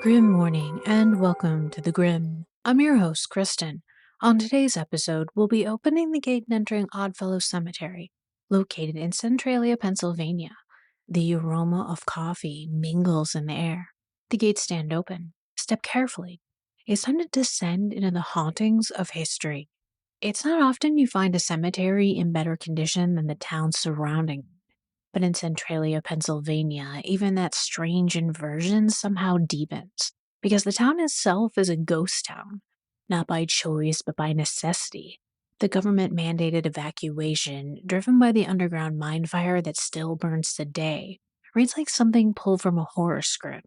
Grim morning and welcome to the Grim. I'm your host, Kristen. On today's episode, we'll be opening the gate and entering Oddfellow Cemetery, located in Centralia, Pennsylvania. The aroma of coffee mingles in the air. The gates stand open. Step carefully. It's time to descend into the hauntings of history. It's not often you find a cemetery in better condition than the town surrounding it. But in Centralia, Pennsylvania, even that strange inversion somehow deepens, because the town itself is a ghost town, not by choice but by necessity. The government mandated evacuation, driven by the underground mine fire that still burns today, reads like something pulled from a horror script.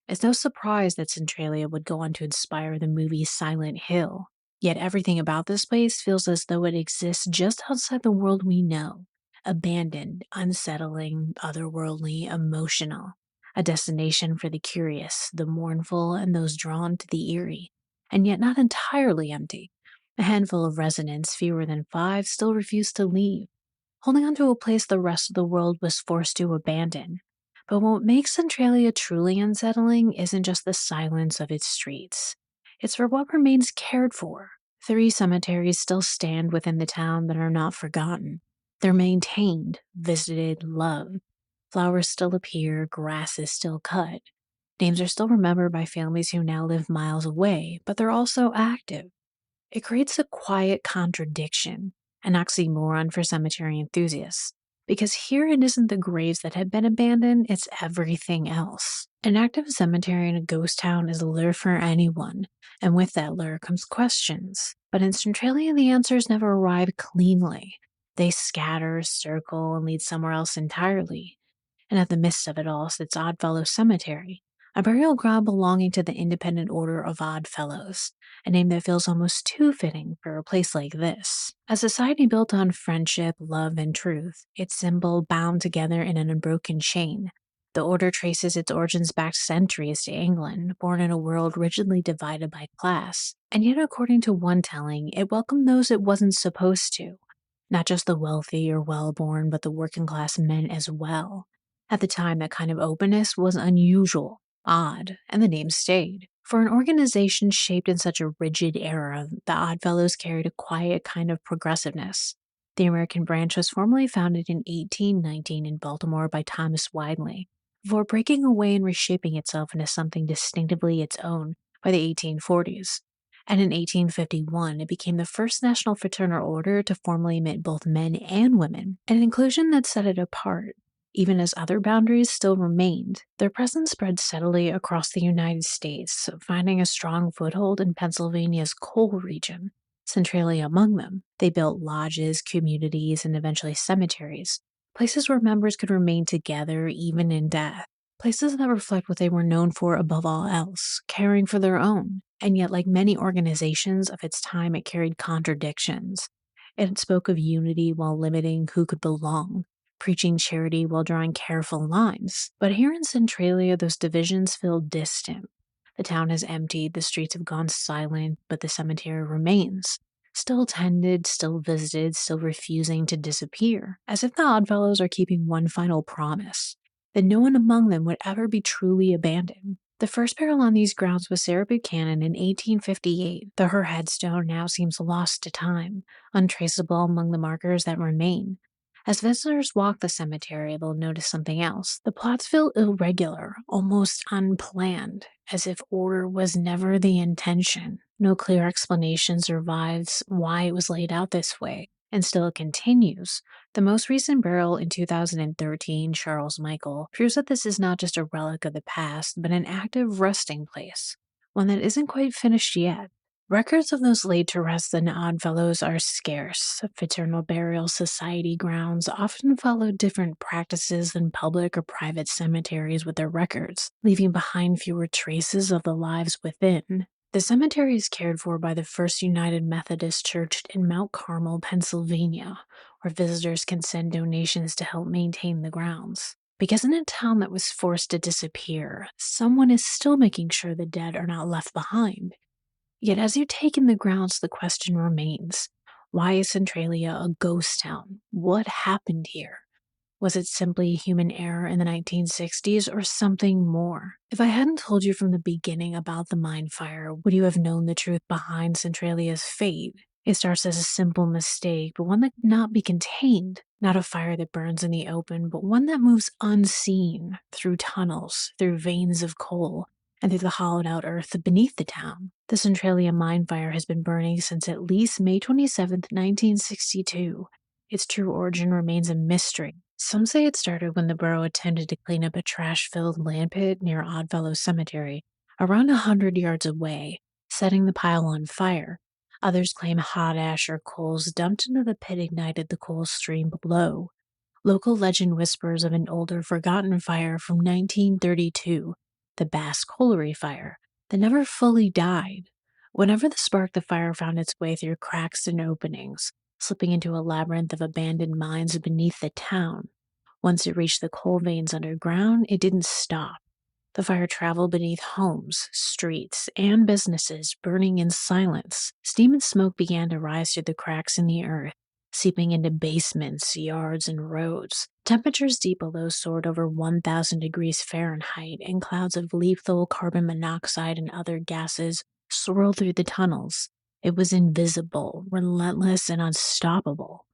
It's no surprise that Centralia would go on to inspire the movie Silent Hill. Yet everything about this place feels as though it exists just outside the world we know. Abandoned, unsettling, otherworldly, emotional. A destination for the curious, the mournful, and those drawn to the eerie. And yet not entirely empty. A handful of residents, fewer than 5, still refuse to leave, holding on to a place the rest of the world was forced to abandon. But what makes Centralia truly unsettling isn't just the silence of its streets. It's for what remains cared for. 3 cemeteries still stand within the town that are not forgotten. They're maintained, visited, loved. Flowers still appear, grass is still cut. Names are still remembered by families who now live miles away, but they're also active. It creates a quiet contradiction, an oxymoron for cemetery enthusiasts. Because here it isn't the graves that have been abandoned, it's everything else. An active cemetery in a ghost town is a lure for anyone, and with that lure comes questions. But in Centralia, the answers never arrive cleanly. They scatter, circle, and lead somewhere else entirely. And at the midst of it all sits Oddfellow Cemetery, a burial ground belonging to the Independent Order of Odd Fellows, a name that feels almost too fitting for a place like this. A society built on friendship, love, and truth, its symbol bound together in an unbroken chain. The order traces its origins back centuries to England, born in a world rigidly divided by class. And yet, according to one telling, it welcomed those it wasn't supposed to. Not just the wealthy or well-born, but the working class men as well. At the time, that kind of openness was unusual, odd, and the name stayed. For an organization shaped in such a rigid era, the Oddfellows carried a quiet kind of progressiveness. The American branch was formally founded in 1819 in Baltimore by Thomas Widely, before breaking away and reshaping itself into something distinctively its own by the 1840s. And in 1851, it became the first national fraternal order to formally admit both men and women, an inclusion that set it apart. Even as other boundaries still remained, their presence spread steadily across the United States, finding a strong foothold in Pennsylvania's coal region, Centralia among them. They built lodges, communities, and eventually cemeteries, places where members could remain together even in death, places that reflect what they were known for above all else, caring for their own. And yet, like many organizations of its time, it carried contradictions. It spoke of unity while limiting who could belong, preaching charity while drawing careful lines. But here in Centralia, those divisions feel distant. The town has emptied, the streets have gone silent, but the cemetery remains. Still tended, still visited, still refusing to disappear, as if the Oddfellows are keeping one final promise, that no one among them would ever be truly abandoned. The first burial on these grounds was Sarah Buchanan in 1858, though her headstone now seems lost to time, untraceable among the markers that remain. As visitors walk the cemetery, they'll notice something else. The plots feel irregular, almost unplanned, as if order was never the intention. No clear explanation survives why it was laid out this way, and still it continues. The most recent burial in 2013, Charles Michael, proves that this is not just a relic of the past, but an active resting place, one that isn't quite finished yet. Records of those laid to rest in Oddfellows are scarce. Fraternal burial society grounds often follow different practices than public or private cemeteries with their records, leaving behind fewer traces of the lives within. The cemetery is cared for by the First United Methodist Church in Mount Carmel, Pennsylvania, where visitors can send donations to help maintain the grounds. Because in a town that was forced to disappear, someone is still making sure the dead are not left behind. Yet as you take in the grounds, the question remains, why is Centralia a ghost town? What happened here? Was it simply human error in the 1960s or something more? If I hadn't told you from the beginning about the mine fire, would you have known the truth behind Centralia's fate? It starts as a simple mistake, but one that could not be contained. Not a fire that burns in the open, but one that moves unseen through tunnels, through veins of coal, and through the hollowed out earth beneath the town. The Centralia mine fire has been burning since at least May 27, 1962. Its true origin remains a mystery. Some say it started when the borough attempted to clean up a trash-filled land pit near Oddfellow Cemetery, around 100 yards away, setting the pile on fire. Others claim hot ash or coals dumped into the pit ignited the coal stream below. Local legend whispers of an older, forgotten fire from 1932, the Bass Colliery Fire, that never fully died. Whenever the spark the fire found its way through cracks and openings, slipping into a labyrinth of abandoned mines beneath the town. Once it reached the coal veins underground, it didn't stop. The fire traveled beneath homes, streets, and businesses, burning in silence. Steam and smoke began to rise through the cracks in the earth, seeping into basements, yards, and roads. Temperatures deep below soared over 1,000 degrees Fahrenheit, and clouds of lethal carbon monoxide and other gases swirled through the tunnels. It was invisible, relentless, and unstoppable.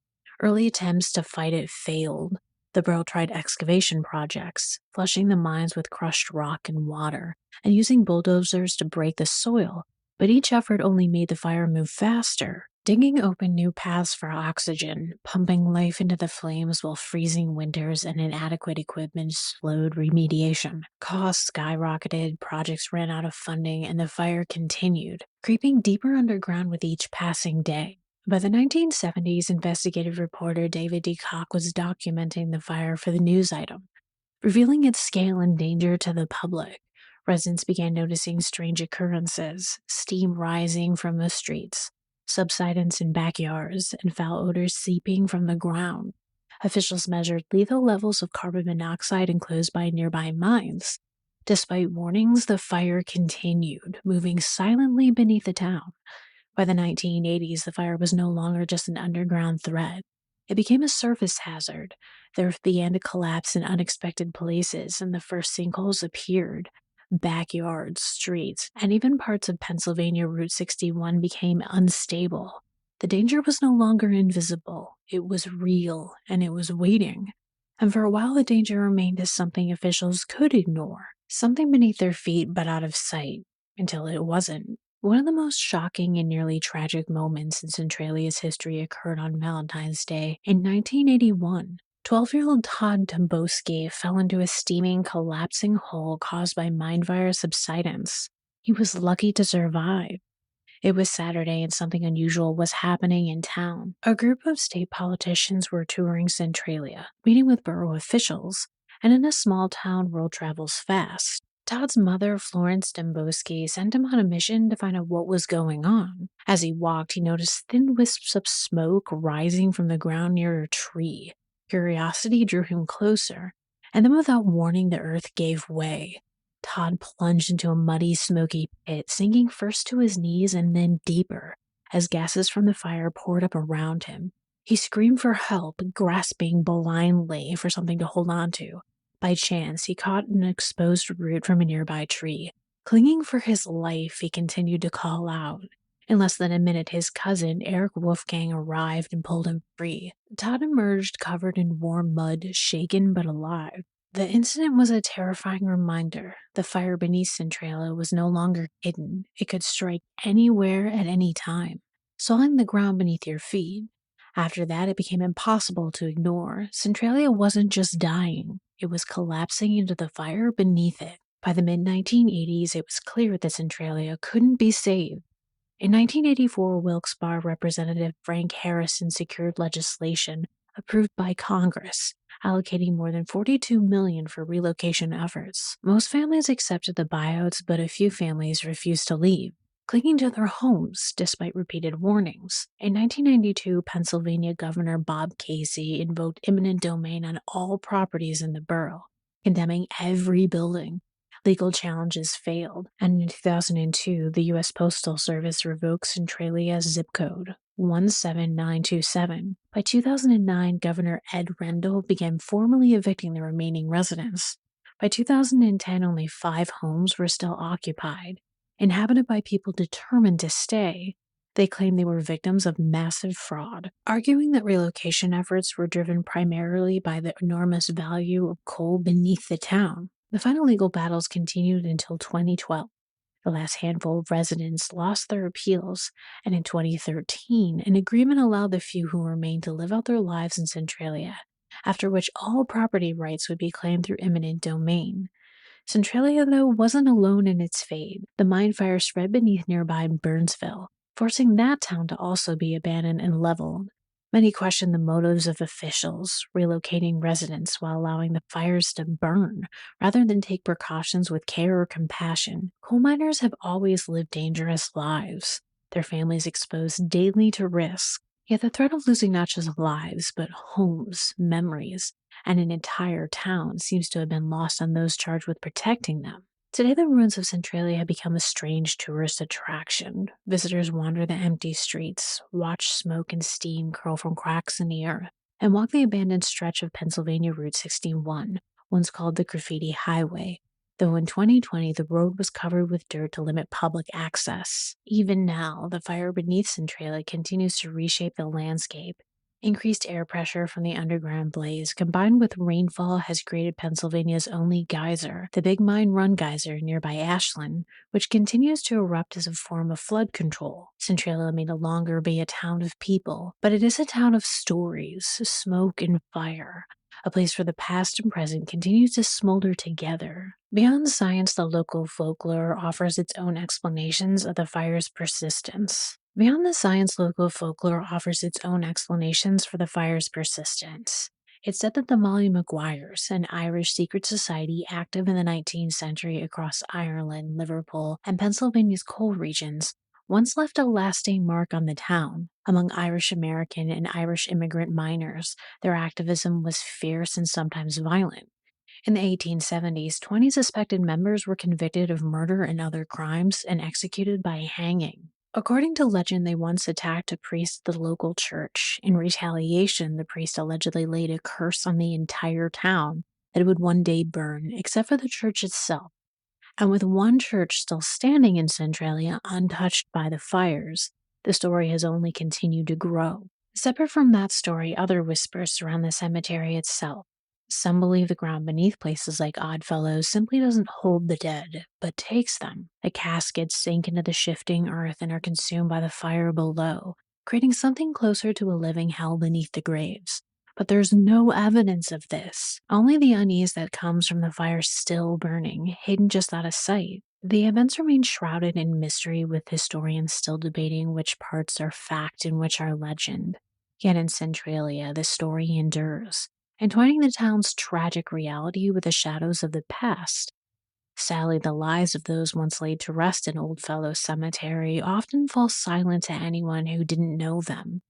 Early attempts to fight it failed. The borough tried excavation projects, flushing the mines with crushed rock and water, and using bulldozers to break the soil, but each effort only made the fire move faster. Digging opened new paths for oxygen, pumping life into the flames while freezing winters and inadequate equipment slowed remediation. Costs skyrocketed, projects ran out of funding, and the fire continued, creeping deeper underground with each passing day. By the 1970s, investigative reporter David D. Koch was documenting the fire for the news item, revealing its scale and danger to the public. Residents began noticing strange occurrences, steam rising from the streets, subsidence in backyards, and foul odors seeping from the ground. Officials measured lethal levels of carbon monoxide enclosed by nearby mines. Despite warnings, the fire continued, moving silently beneath the town. By the 1980s, the fire was no longer just an underground threat. It became a surface hazard. The earth began to collapse in unexpected places, and the first sinkholes appeared. Backyards, streets, and even parts of Pennsylvania Route 61 became unstable. The danger was no longer invisible. It was real, and it was waiting. And for a while, the danger remained as something officials could ignore, something beneath their feet but out of sight, until it wasn't. One of the most shocking and nearly tragic moments in Centralia's history occurred on Valentine's Day in 1981. 12-year-old Todd Domboski fell into a steaming, collapsing hole caused by mine fire subsidence. He was lucky to survive. It was Saturday and something unusual was happening in town. A group of state politicians were touring Centralia, meeting with borough officials, and in a small town, world travels fast. Todd's mother, Florence Domboski, sent him on a mission to find out what was going on. As he walked, he noticed thin wisps of smoke rising from the ground near a tree. Curiosity drew him closer, and then without warning, the earth gave way. Todd plunged into a muddy, smoky pit, sinking first to his knees and then deeper, as gases from the fire poured up around him. He screamed for help, grasping blindly for something to hold on to. By chance, he caught an exposed root from a nearby tree. Clinging for his life, he continued to call out. In less than a minute, his cousin, Eric Wolfgang, arrived and pulled him free. Todd emerged covered in warm mud, shaken but alive. The incident was a terrifying reminder. The fire beneath Centralia was no longer hidden. It could strike anywhere at any time, sawing the ground beneath your feet. After that, it became impossible to ignore. Centralia wasn't just dying. It was collapsing into the fire beneath it. By the mid-1980s, it was clear that Centralia couldn't be saved. In 1984, Wilkes-Barre Representative Frank Harrison secured legislation approved by Congress, allocating more than $42 million for relocation efforts. Most families accepted the buyouts, but a few families refused to leave, clinging to their homes despite repeated warnings. In 1992, Pennsylvania Governor Bob Casey invoked eminent domain on all properties in the borough, condemning every building. Legal challenges failed, and in 2002, the U.S. Postal Service revoked Centralia's zip code, 17927. By 2009, Governor Ed Rendell began formally evicting the remaining residents. By 2010, only 5 homes were still occupied, inhabited by people determined to stay. They claimed they were victims of massive fraud, arguing that relocation efforts were driven primarily by the enormous value of coal beneath the town. The final legal battles continued until 2012. The last handful of residents lost their appeals, and in 2013, an agreement allowed the few who remained to live out their lives in Centralia, after which all property rights would be claimed through eminent domain. Centralia, though, wasn't alone in its fate. The mine fire spread beneath nearby Burnsville, forcing that town to also be abandoned and leveled. Many questioned the motives of officials, relocating residents while allowing the fires to burn, rather than take precautions with care or compassion. Coal miners have always lived dangerous lives, their families exposed daily to risk. Yet the threat of losing not just lives, but homes, memories, and an entire town seems to have been lost on those charged with protecting them. Today, the ruins of Centralia have become a strange tourist attraction. Visitors wander the empty streets, watch smoke and steam curl from cracks in the earth, and walk the abandoned stretch of Pennsylvania Route 61, once called the Graffiti Highway, though in 2020 the road was covered with dirt to limit public access. Even now, the fire beneath Centralia continues to reshape the landscape. Increased air pressure from the underground blaze, combined with rainfall, has created Pennsylvania's only geyser, the Big Mine Run geyser nearby Ashland, which continues to erupt as a form of flood control. Centralia may no longer be a town of people, but it is a town of stories, smoke, and fire. A place where the past and present continue to smolder together. Beyond science, the local folklore offers its own explanations of the fire's persistence. Beyond the science, local folklore offers its own explanations for the fire's persistence. It's said that the Molly Maguires, an Irish secret society active in the 19th century across Ireland, Liverpool, and Pennsylvania's coal regions, once left a lasting mark on the town. Among Irish American and Irish immigrant miners, their activism was fierce and sometimes violent. In the 1870s, 20 suspected members were convicted of murder and other crimes and executed by hanging. According to legend, they once attacked a priest at the local church. In retaliation, the priest allegedly laid a curse on the entire town that it would one day burn, except for the church itself. And with one church still standing in Centralia untouched by the fires, the story has only continued to grow. Separate from that story, other whispers surround the cemetery itself. Some believe the ground beneath places like Oddfellows simply doesn't hold the dead, but takes them. The caskets sink into the shifting earth and are consumed by the fire below, creating something closer to a living hell beneath the graves. But there's no evidence of this, only the unease that comes from the fire still burning, hidden just out of sight. The events remain shrouded in mystery, with historians still debating which parts are fact and which are legend. Yet in Centralia, the story endures, entwining the town's tragic reality with the shadows of the past. Sadly, the lives of those once laid to rest in Oldfellow Cemetery often fall silent to anyone who didn't know them.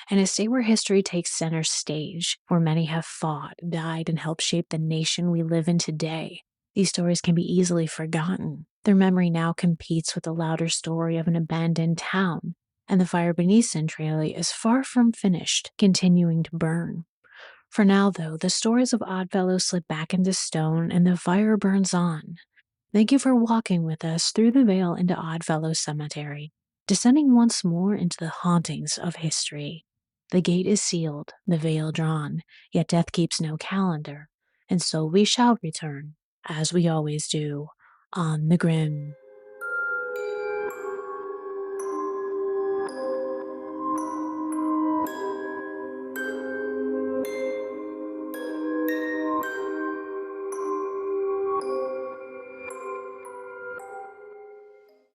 And a state where history takes center stage, where many have fought, died, and helped shape the nation we live in today, these stories can be easily forgotten. Their memory now competes with the louder story of an abandoned town, and the fire beneath Centralia is far from finished, continuing to burn. For now, though, the stories of Oddfellow slip back into stone and the fire burns on. Thank you for walking with us through the veil into Oddfellow Cemetery, descending once more into the hauntings of history. The gate is sealed, the veil drawn, yet death keeps no calendar, and so we shall return, as we always do, on the Grim.